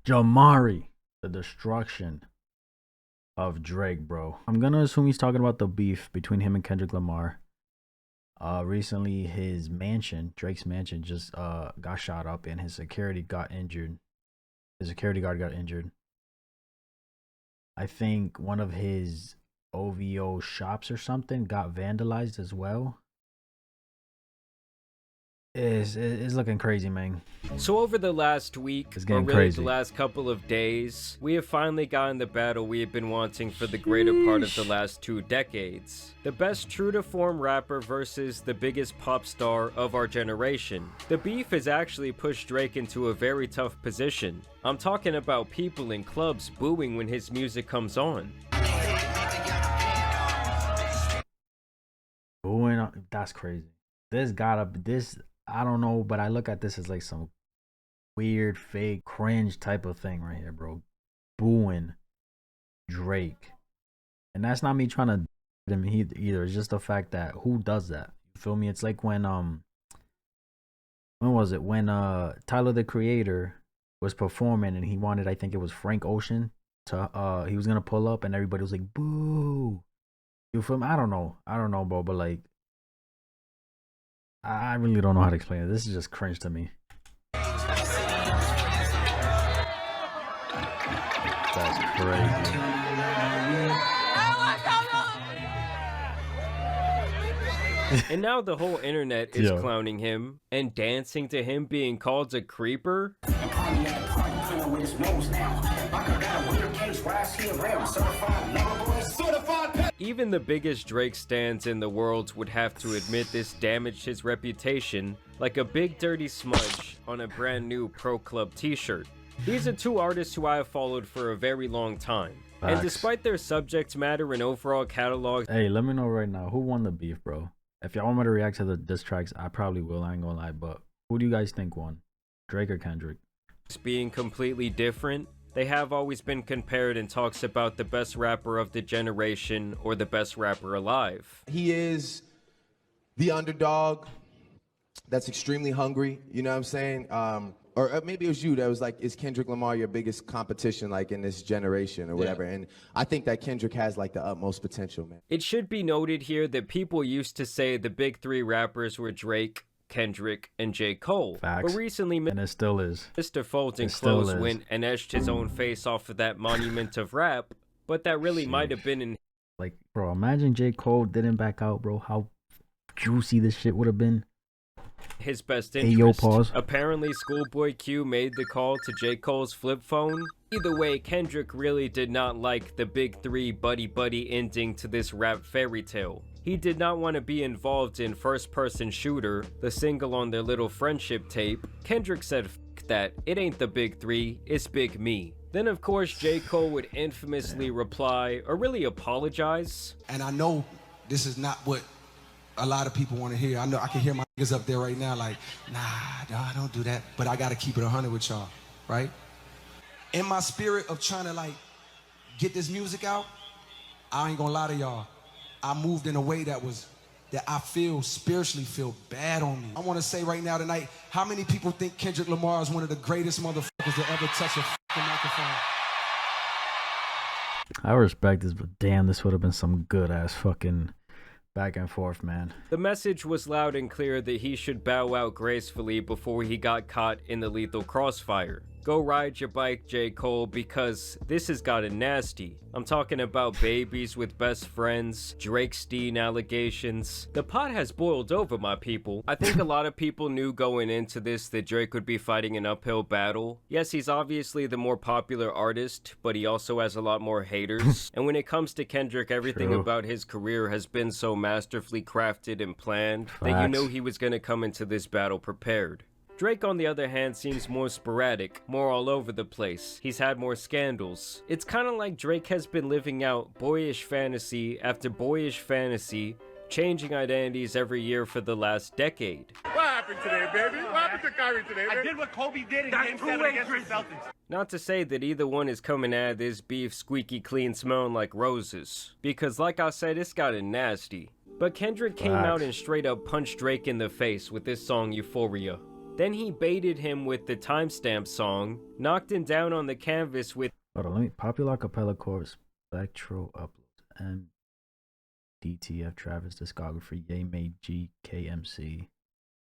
JAMARI, the destruction of Drake, bro. I'm gonna assume he's talking about the beef between him and Kendrick Lamar. Recently his mansion, Drake's mansion, just got shot up and his security got injured. His security guard got injured. I think one of his OVO shops or something got vandalized as well. It's looking crazy, man. So over the last week, or really the last couple of days, we have finally gotten the battle we have been wanting for the greater part of the last 2 decades. The best true-to-form rapper versus the biggest pop star of our generation. The beef has actually pushed Drake into a very tough position. I'm talking about people in clubs booing when his music comes on. Booing, that's crazy. I don't know, but I look at this as like some weird, fake, cringe type of thing right here, bro. Booing Drake. And that's not me trying to him either. It's just the fact that who does that? You feel me? It's like when was it? When Tyler the Creator was performing and he wanted, I think it was Frank Ocean to he was gonna pull up and everybody was like, boo. You feel me? I don't know, bro, but like I really don't know how to explain it. This is just cringe to me. That's crazy. And now the whole internet is clowning him and dancing to him being called a creeper. Even the biggest Drake stans in the world would have to admit this damaged his reputation like a big dirty smudge on a brand new Pro Club t-shirt. These are 2 artists who I have followed for a very long time. Facts. And despite their subject matter and overall catalog... Hey, let me know right now, who won the beef, bro? If y'all want me to react to the diss tracks, I probably will, I ain't gonna lie, but who do you guys think won? Drake or Kendrick? Being completely different, they have always been compared in talks about the best rapper of the generation or the best rapper alive. He is the underdog that's extremely hungry, you know what I'm saying? Or maybe it was you that was like, is Kendrick Lamar your biggest competition like in this generation or whatever? Yeah. And I think that Kendrick has like the utmost potential, man. It should be noted here that people used to say the big 3 rappers were Drake, Kendrick, and J. Cole. Facts. But recently, and it still is. Mr. Fulton Close went and etched his own face off of that monument of rap, but that really might have been in... Like, bro, imagine J. Cole didn't back out, bro. How juicy this shit would have been. His best interest. Hey, yo, pause. Apparently, Schoolboy Q made the call to J. Cole's flip phone. Either way, Kendrick really did not like the big 3 buddy-buddy ending to this rap fairy tale. He did not want to be involved in First Person Shooter, the single on their little friendship tape. Kendrick said, F that, it ain't the big 3, it's Big Me. Then of course J. Cole would infamously reply, or really apologize. And I know this is not what a lot of people want to hear. I know I can hear my niggas up there right now like, nah, don't do that. But I got to keep it 100 with y'all, right? In my spirit of trying to like get this music out, I ain't gonna lie to y'all. I moved in a way that I spiritually feel bad on me. I want to say right now tonight, how many people think Kendrick Lamar is one of the greatest motherfuckers to ever touch a fucking microphone? I respect this, but damn, this would have been some good ass fucking back and forth, man. The message was loud and clear that he should bow out gracefully before he got caught in the lethal crossfire. Go ride your bike, J. Cole, because this has gotten nasty. I'm talking about babies with best friends, Drake Steen allegations. The pot has boiled over, my people. I think a lot of people knew going into this that Drake would be fighting an uphill battle. Yes, he's obviously the more popular artist, but he also has a lot more haters. And when it comes to Kendrick, everything about his career has been so masterfully crafted and planned that you know he was gonna come into this battle prepared. Drake, on the other hand, seems more sporadic, more all over the place. He's had more scandals. It's kind of like Drake has been living out boyish fantasy after boyish fantasy, changing identities every year for the last decade. What happened today, baby? What happened to Kyrie today, man? I did what Kobe did in Game 7 against the Celtics. Not to say that either one is coming out of this beef squeaky clean smelling like roses, because like I said, it's gotten nasty. But Kendrick came out and straight up punched Drake in the face with this song Euphoria. Then he baited him with the timestamp song, knocked him down on the canvas with Hold on, let me popular acapella chorus, Spectral uploads, DTF Travis discography, Ye made GKMC,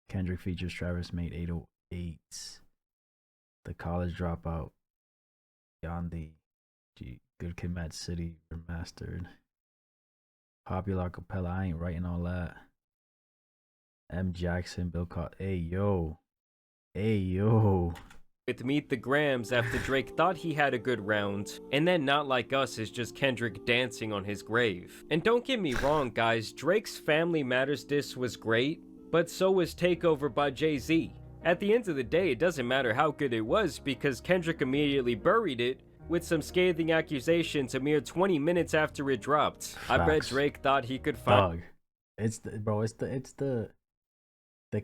Kendrick features Travis made 808s, The College Dropout, Yandi, Good Kid, Mad City remastered, popular acapella. I ain't writing all that. M Jackson, Bill hey yo, with Meet the Grams after Drake thought he had a good round, and then Not Like Us is just Kendrick dancing on his grave. And don't get me wrong guys, Drake's Family Matters diss was great, but so was Takeover by Jay-Z. At the end of the day, it doesn't matter how good it was because Kendrick immediately buried it with some scathing accusations a mere 20 minutes after it dropped. Facts. I bet Drake thought he could find. It's the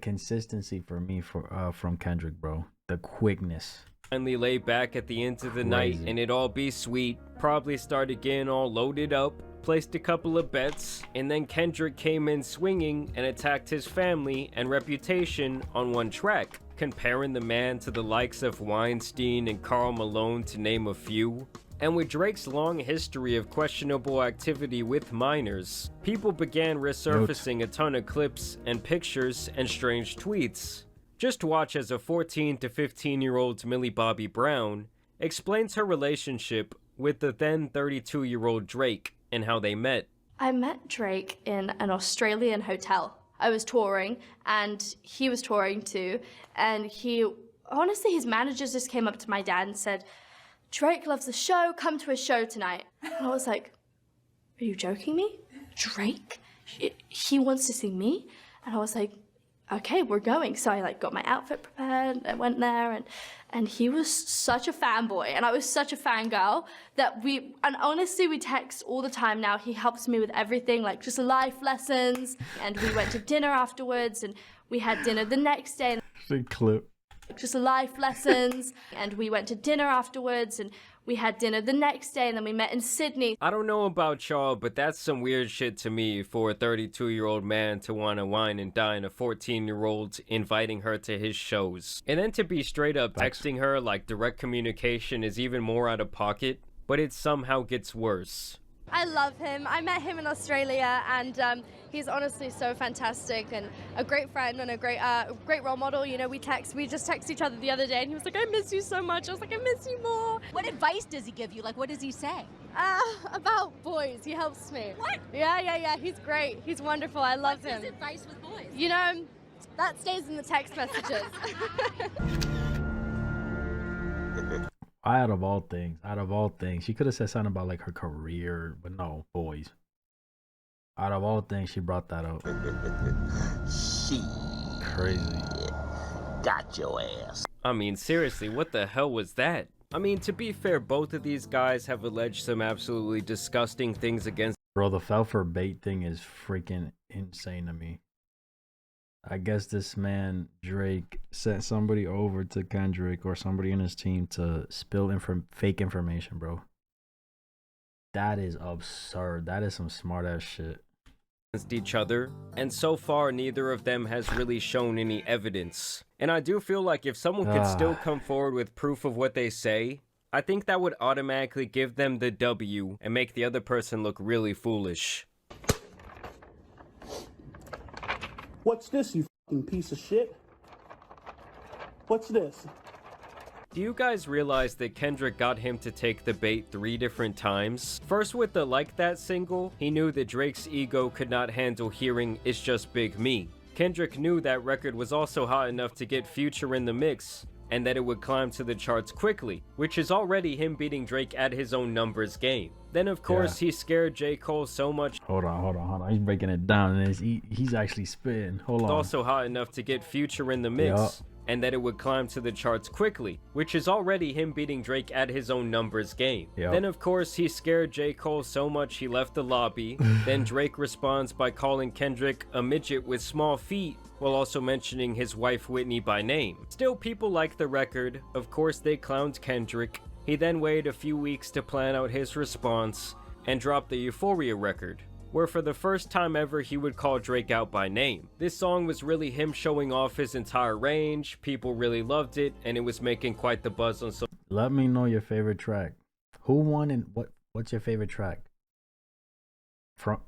consistency for me from Kendrick, bro. The quickness. Finally lay back at the end of the night and it all be sweet. Probably started getting all loaded up, placed a couple of bets, and then Kendrick came in swinging and attacked his family and reputation on one track, comparing the man to the likes of Weinstein and Karl Malone to name a few. And with Drake's long history of questionable activity with minors, people began resurfacing a ton of clips and pictures and strange tweets. Just watch as a 14 to 15-year-old Millie Bobby Brown explains her relationship with the then 32-year-old Drake and how they met. I met Drake in an Australian hotel. I was touring and he was touring too, and honestly his managers just came up to my dad and said, Drake loves the show, come to his show tonight. And I was like, are you joking me? Drake? He wants to see me? And I was like, okay, we're going. So I got my outfit prepared, I went there, and he was such a fanboy, and I was such a fangirl that and honestly, we text all the time now. He helps me with everything, like just life lessons, and we went to dinner afterwards, and we had dinner the next day. Big clip. Just life lessons, and we went to dinner afterwards, and we had dinner the next day, and then we met in Sydney. I don't know about y'all, but that's some weird shit to me for a 32-year-old man to want to wine and dine a 14-year-old inviting her to his shows. And then to be straight up texting her like direct communication is even more out of pocket, but it somehow gets worse. I love him. I met him in Australia, and he's honestly so fantastic and a great friend and a great role model. You know, we just texted each other the other day, and he was like, I miss you so much. I was like, I miss you more. What advice does he give you? Like, what does he say? About boys. He helps me. What? Yeah. He's great. He's wonderful. I love him. What's his advice with boys? You know, that stays in the text messages. Out of all things, she could have said something about like her career, but no, boys. Out of all things, she brought that up. She Crazy. got your ass. I mean, seriously, what the hell was that? I mean, to be fair, both of these guys have alleged some absolutely disgusting things against. Bro, the fell for bait thing is freaking insane to me. I guess this man, Drake, sent somebody over to Kendrick or somebody in his team to spill fake information, bro. That is absurd. That is some smart ass shit. Each other, and so far neither of them has really shown any evidence. And I do feel like if someone could still come forward with proof of what they say, I think that would automatically give them the W and make the other person look really foolish. What's this, you fucking piece of shit? What's this? Do you guys realize that Kendrick got him to take the bait 3 different times? First with the Like That single, he knew that Drake's ego could not handle hearing It's Just Big Me. Kendrick knew that record was also hot enough to get Future in the mix, and that it would climb to the charts quickly, which is already him beating Drake at his own numbers game. Then of course he scared J. Cole so much. Hold on. He's breaking it down, and he's actually spitting. Hold on. Also hot enough to get Future in the mix, and that it would climb to the charts quickly, which is already him beating Drake at his own numbers game. Then of course he scared J. Cole so much he left the lobby. Then Drake responds by calling Kendrick a midget with small feet, while also mentioning his wife Whitney by name. Still, people like the record. Of course they clowned Kendrick. He then waited a few weeks to plan out his response and dropped the Euphoria record. where for the first time ever he would call Drake out by name. This song was really him showing off his entire range, people really loved it, and it was making quite the buzz on Let me know your favorite track. Who won and what's your favorite track?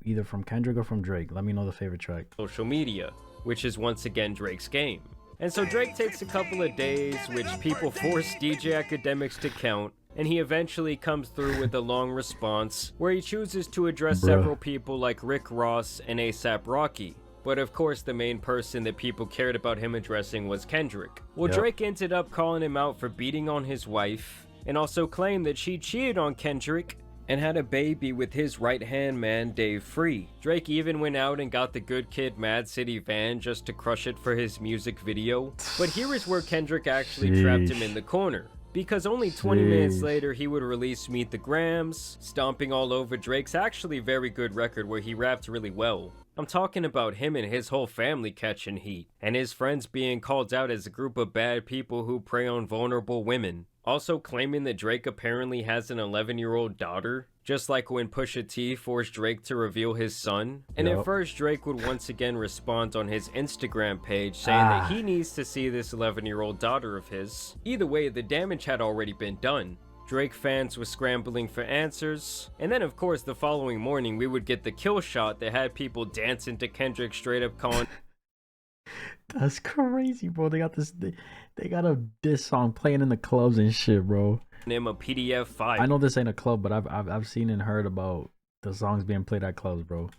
Either from Kendrick or from Drake. Let me know the favorite track. social media, which is once again Drake's game. And so Drake takes a couple of days, which people force DJ Academics to count, and he eventually comes through with a long response where he chooses to address several people like Rick Ross and A$AP Rocky. But of course the main person that people cared about him addressing was Kendrick. Well, Drake ended up calling him out for beating on his wife, and also claimed that she cheated on Kendrick and had a baby with his right-hand man Dave Free. Drake even went out and got the Good Kid Mad City van just to crush it for his music video. But here is where Kendrick actually trapped him in the corner, because only 20 minutes later he would release Meet the Grams, stomping all over Drake's actually very good record where he rapped really well. I'm talking about him and his whole family catching heat, and his friends being called out as a group of bad people who prey on vulnerable women. Also claiming that Drake apparently has an 11-year-old daughter, just like when Pusha T forced Drake to reveal his son. And at first Drake would once again respond on his Instagram page saying that he needs to see this 11-year-old daughter of his. Either way, the damage had already been done. Drake fans were scrambling for answers, and then of course the following morning we would get the kill shot that had people dancing to Kendrick straight up calling That's crazy, bro. They got this. They got a diss song playing in the clubs and shit, bro. him a PDF file. I know this ain't a club, but I've seen and heard about the songs being played at clubs, bro.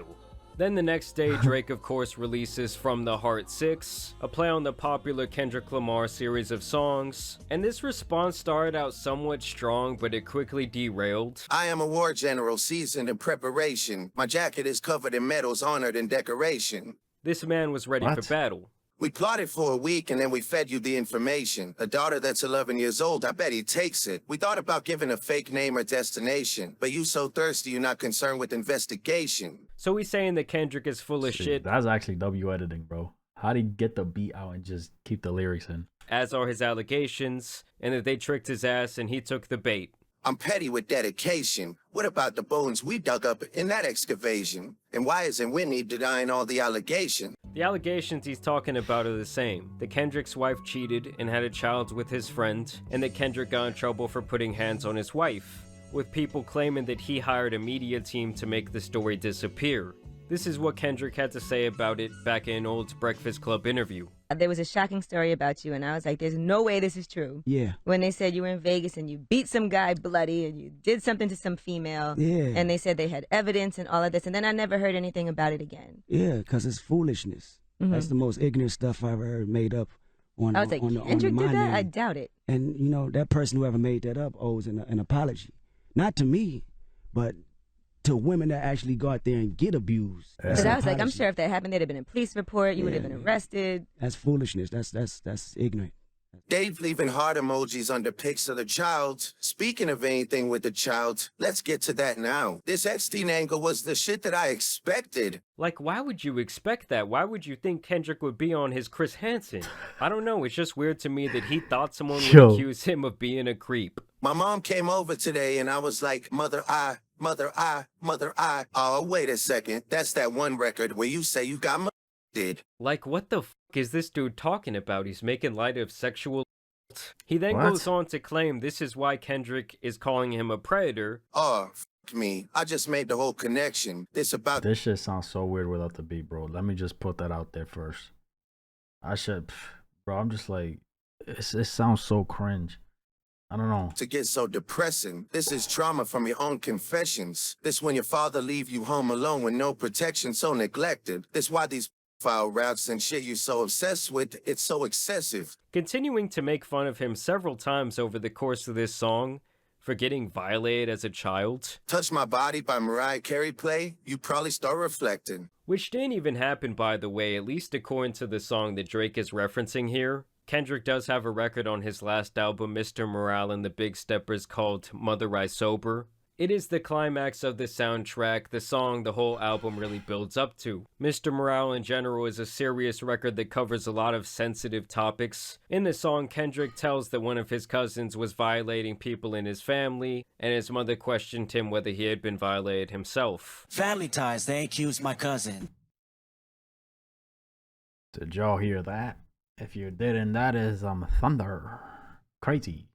Then the next day, Drake of course releases From the Heart 6, a play on the popular Kendrick Lamar series of songs, and this response started out somewhat strong, but it quickly derailed. I am a war general seasoned in preparation. My jacket is covered in medals honored in decoration. This man was ready for battle. We plotted for a week and then we fed you the information. A daughter that's 11 years old, I bet he takes it. We thought about giving a fake name or destination, but you so thirsty you're not concerned with investigation. So he's saying that Kendrick is full of shit. That's actually W editing, bro. How'd he get the beat out and just keep the lyrics in? As are his allegations, and that they tricked his ass and he took the bait. I'm petty with dedication. What about the bones we dug up in that excavation? And why isn't Whitney denying all the allegations? The allegations he's talking about are the same. That Kendrick's wife cheated and had a child with his friend, and that Kendrick got in trouble for putting hands on his wife, with people claiming that he hired a media team to make the story disappear. This is what Kendrick had to say about it back in an old Breakfast Club interview. There was a shocking story about you, and I was like, there's no way this is true. Yeah. When they said you were in Vegas and you beat some guy bloody and you did something to some female. Yeah. And they said they had evidence and all of this, and then I never heard anything about it again. Yeah, because it's foolishness. That's the most ignorant stuff I've ever heard made up. I was like, Kendrick did that? I doubt it. And, you know, that person, whoever made that up, owes an apology. Not to me, but to women that actually go out there and get abused. Because I was like, I'm sure if that happened, there'd have been a police report. You would have been arrested. That's foolishness. That's ignorant. Dave leaving heart emojis under pics of the child. Speaking of anything with the child, let's get to that now. This Epstein angle was the shit that I expected. Like, why would you expect that? Why would you think Kendrick would be on his Chris Hansen? I don't know, it's just weird to me that he thought someone would accuse him of being a creep. My mom came over today and I was like, mother, I. Oh, wait a second. That's that one record where you say you got did. Like, what the f is this dude talking about? He's making light of sexual. He then goes on to claim this is why Kendrick is calling him a predator. Oh, f me. I just made the whole connection. This shit sounds so weird without the beat, bro. Let me just put that out there first. Bro, I'm just like, it sounds so cringe. I don't know. To get so depressing. This is trauma from your own confessions. This when your father leave you home alone with no protection, so neglected. This why these file routes and shit you so obsessed with, it's so excessive. Continuing to make fun of him several times over the course of this song for getting violated as a child. Touch My Body by Mariah Carey play, you probably start reflecting. Which didn't even happen, by the way, at least according to the song that Drake is referencing here. Kendrick does have a record on his last album, Mr. Morale and the Big Steppers, called Mother I Sober. It is the climax of the soundtrack, the song the whole album really builds up to. Mr. Morale in general is a serious record that covers a lot of sensitive topics. In the song, Kendrick tells that one of his cousins was violating people in his family, and his mother questioned him whether he had been violated himself. Family ties, they accused my cousin. Did y'all hear that? If you didn't, that is thunder. Crazy.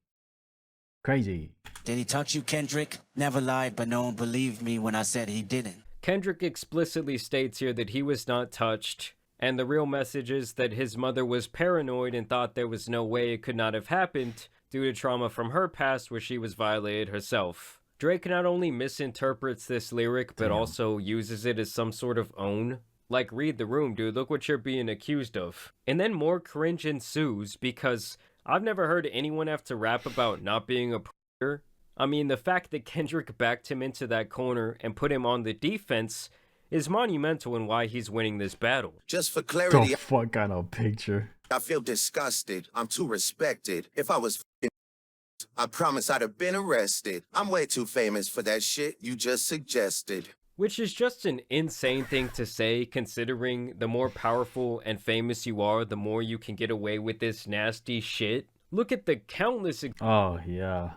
Crazy. Did he touch you, Kendrick? Never lied, but no one believed me when I said he didn't. Kendrick explicitly states here that he was not touched, and the real message is that his mother was paranoid and thought there was no way it could not have happened due to trauma from her past where she was violated herself. Drake not only misinterprets this lyric, but also uses it as some sort of own. Like, read the room, dude, look what you're being accused of. And then more cringe ensues because I've never heard anyone have to rap about not being a predator. I mean, the fact that Kendrick backed him into that corner and put him on the defense is monumental in why he's winning this battle. Just for clarity, the fuck kind of picture. I feel disgusted. I'm too respected. If I was I promise I'd have been arrested. I'm way too famous for that shit you just suggested. Which is just an insane thing to say, considering the more powerful and famous you are, the more you can get away with this nasty shit. Look at the countless oh yeah,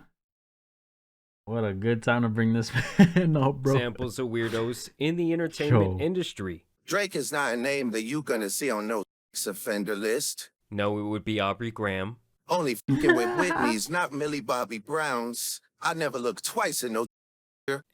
what a good time to bring this man up, bro. Examples of weirdos in the entertainment industry. Drake is not a name that you gonna see on no offender list. No, it would be Aubrey Graham. Only fucking with Whitney's, not Millie Bobby Brown's. I never look twice in no.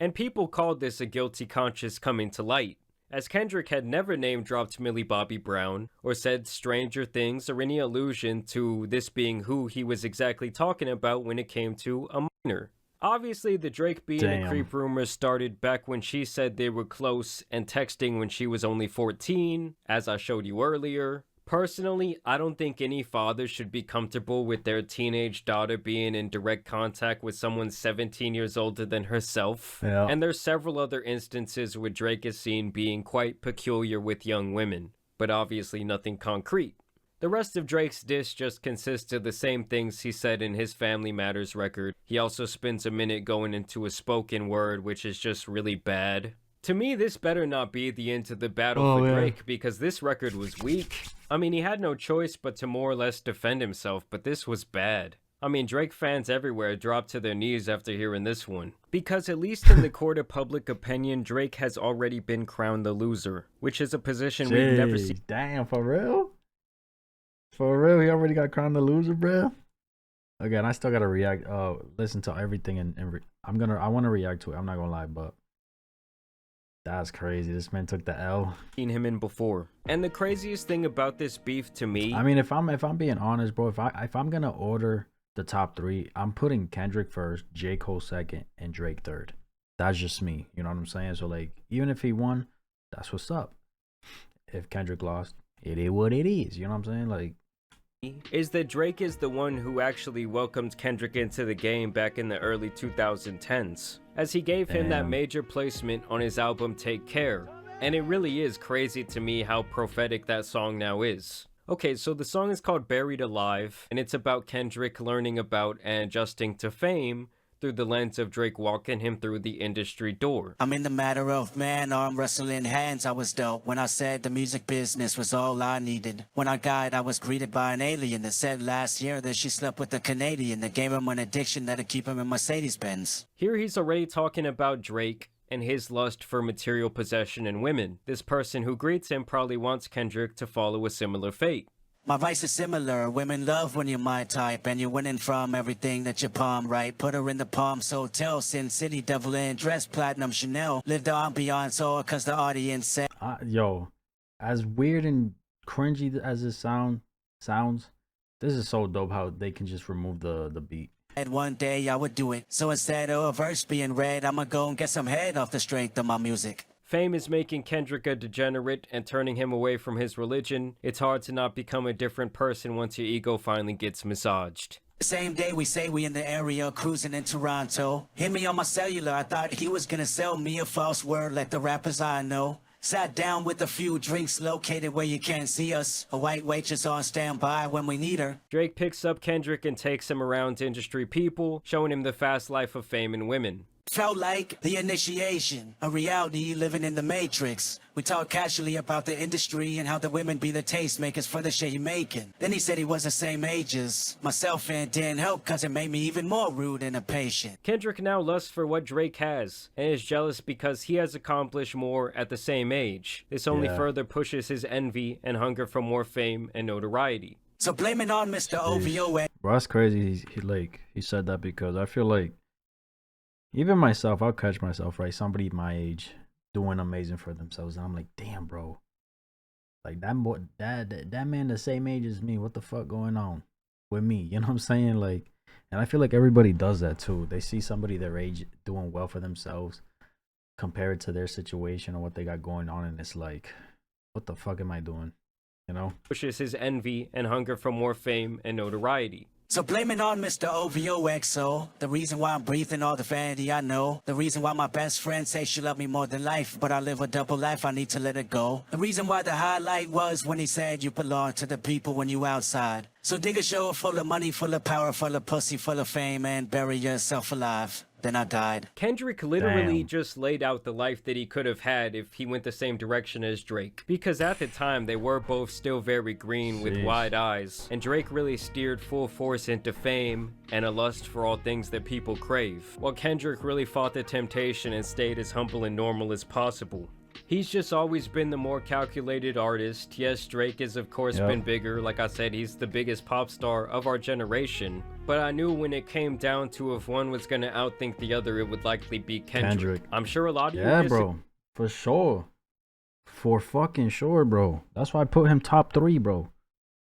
And people called this a guilty conscience coming to light, as Kendrick had never name-dropped Millie Bobby Brown, or said stranger things or any allusion to this being who he was exactly talking about when it came to a minor. Obviously, the Drake being a creep rumor started back when she said they were close and texting when she was only 14, as I showed you earlier. Personally, I don't think any father should be comfortable with their teenage daughter being in direct contact with someone 17 years older than herself. Yeah. And there's several other instances where Drake is seen being quite peculiar with young women, but obviously nothing concrete. The rest of Drake's diss just consists of the same things he said in his Family Matters record. He also spends a minute going into a spoken word, which is just really bad. To me, this better not be the end of the battle for Drake, because this record was weak. I mean, he had no choice but to more or less defend himself, but this was bad. I mean, Drake fans everywhere dropped to their knees after hearing this one. Because at least in the court of public opinion, Drake has already been crowned the loser, which is a position we've never seen. Damn, for real? For real, he already got crowned the loser, bro? Again, I still gotta react, listen to everything, and I want to react to it, I'm not gonna lie, but that's crazy. This man took the L. Seen him in before. And the craziest thing about this beef to me, I mean, if I'm being honest, bro, if I'm gonna order the top three, I'm putting Kendrick first, J. Cole second, and Drake third. That's just me. You know what I'm saying? So like, even if he won, that's what's up. If Kendrick lost, it is what it is. You know what I'm saying? Like, is that Drake is the one who actually welcomed Kendrick into the game back in the early 2010s, as he gave him that major placement on his album Take Care. And it really is crazy to me how prophetic that song now is. Okay, so the song is called Buried Alive, and it's about Kendrick learning about and adjusting to fame through the lens of Drake walking him through the industry door. I'm in the matter of man, arm wrestling hands. I was dealt when I said the music business was all I needed. When I died, I was greeted by an alien that said last year that she slept with a Canadian that gave him an addiction that'd keep him in Mercedes-Benz. Here he's already talking about Drake and his lust for material possession and women. This person who greets him probably wants Kendrick to follow a similar fate. My vice is similar. Women love when you're my type and you're winning from everything that you palm right. Put her in the Palms Hotel, Sin City, Devil in Dress, Platinum Chanel. Live the ambiance all cause the audience said. Yo, as weird and cringy as this sounds, this is so dope how they can just remove the beat. And one day I would do it. So instead of a verse being read, I'ma go and get some head off the strength of my music. Fame is making Kendrick a degenerate and turning him away from his religion. It's hard to not become a different person once your ego finally gets massaged. Same day we say we in the area cruising in Toronto. Hit me on my cellular, I thought he was gonna sell me a false word like the rappers I know. Sat down with a few drinks located where you can't see us. A white waitress on standby when we need her. Drake picks up Kendrick and takes him around industry people, showing him the fast life of fame and women. Felt like the initiation, a reality living in the matrix. We talked casually about the industry and how the women be the tastemakers for the shit he making. Then he said he was the same age as myself and didn't help cause it made me even more rude and impatient. Kendrick now lusts for what Drake has and is jealous because he has accomplished more at the same age. This only further pushes his envy and hunger for more fame and notoriety. So blame it on Mr. OVO. Bro, that's crazy. He said that because I feel like even myself, I'll catch myself, right? Somebody my age doing amazing for themselves, and I'm like, damn, bro. Like that man the same age as me. What the fuck going on with me? You know what I'm saying? Like, and I feel like everybody does that too. They see somebody their age doing well for themselves, compare it to their situation or what they got going on, and it's like, what the fuck am I doing? You know? Pushes his envy and hunger for more fame and notoriety. So blame it on Mr. OVOXO, the reason why I'm breathing all the vanity I know, the reason why my best friend say she love me more than life, but I live a double life, I need to let it go. The reason why the highlight was when he said you belong to the people when you outside. So dig a show full of money, full of power, full of pussy, full of fame, and bury yourself alive. Then I died. Kendrick literally just laid out the life that he could have had if he went the same direction as Drake. Because at the time, they were both still very green with wide eyes. And Drake really steered full force into fame and a lust for all things that people crave. While Kendrick really fought the temptation and stayed as humble and normal as possible. He's just always been the more calculated artist. Yes, Drake has of course been bigger. Like I said, he's the biggest pop star of our generation. But I knew when it came down to if one was gonna outthink the other, it would likely be Kendrick. I'm sure a lot of you bro. For sure. For fucking sure, bro. That's why I put him top 3, bro.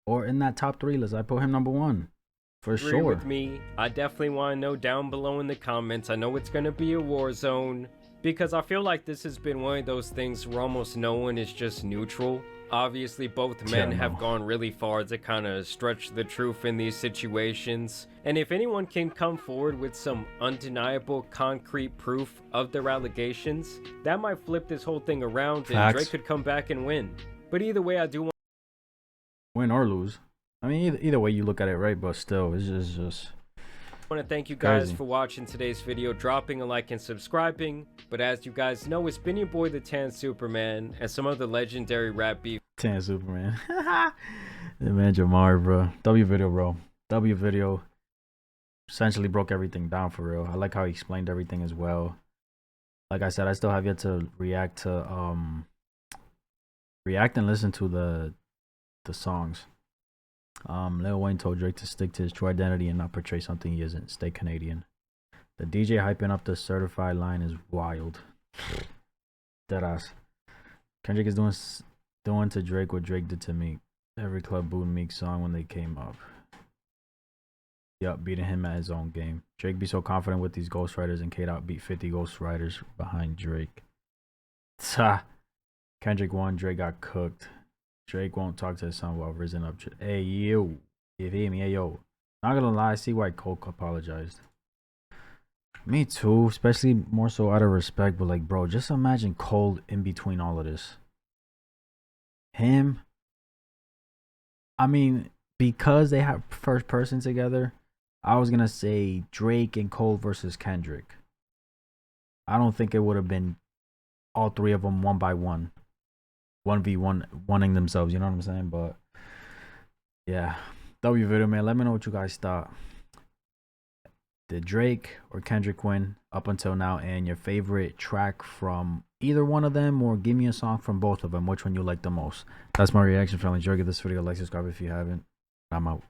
Or in that top 3 list, I put him number 1. For agree sure. With me. I definitely want to know down below in the comments. I know it's gonna be a war zone. Because I feel like this has been one of those things where almost no one is just neutral. Obviously, both men have gone really far to kind of stretch the truth in these situations. And if anyone can come forward with some undeniable, concrete proof of their allegations, that might flip this whole thing around and Drake could come back and win. But either way, I do want win or lose. I mean, either way you look at it, right? But still, it's just... I want to thank you guys for watching today's video, dropping a like and subscribing. But as you guys know, it's been your boy the Tan Superman and some other legendary rap beef. Tan Superman. The man JAMARI, bro. W video, bro. W video essentially broke everything down for real. I like how he explained everything as well. Like I said, I still have yet to react and listen to the songs. Lil Wayne told Drake to stick to his true identity and not portray something he isn't. Stay Canadian. The DJ hyping up the certified line is wild. Deadass. Kendrick is doing to Drake what Drake did to Meek. Every club booed Meek's song when they came up. Yup, beating him at his own game. Drake be so confident with these ghostwriters, and K-Dot beat 50 ghostwriters behind Drake. Ta. Kendrick won, Drake got cooked. Drake won't talk to his son while risen up. Hey, yo. You hear me? Hey, yo. Not gonna lie, I see why Cole apologized. Me too, especially more so out of respect. But, like, bro, just imagine Cole in between all of this. Him. I mean, because they have first person together, I was gonna say Drake and Cole versus Kendrick. I don't think it would have been all three of them one by one. 1v1 wanting themselves, you know what I'm saying? But yeah, W video, man. Let me know what you guys thought. Did Drake or Kendrick win up until now? And your favorite track from either one of them, or give me a song from both of them. Which one you like the most? That's my reaction. If you enjoyed this video, like, subscribe if you haven't. I'm out.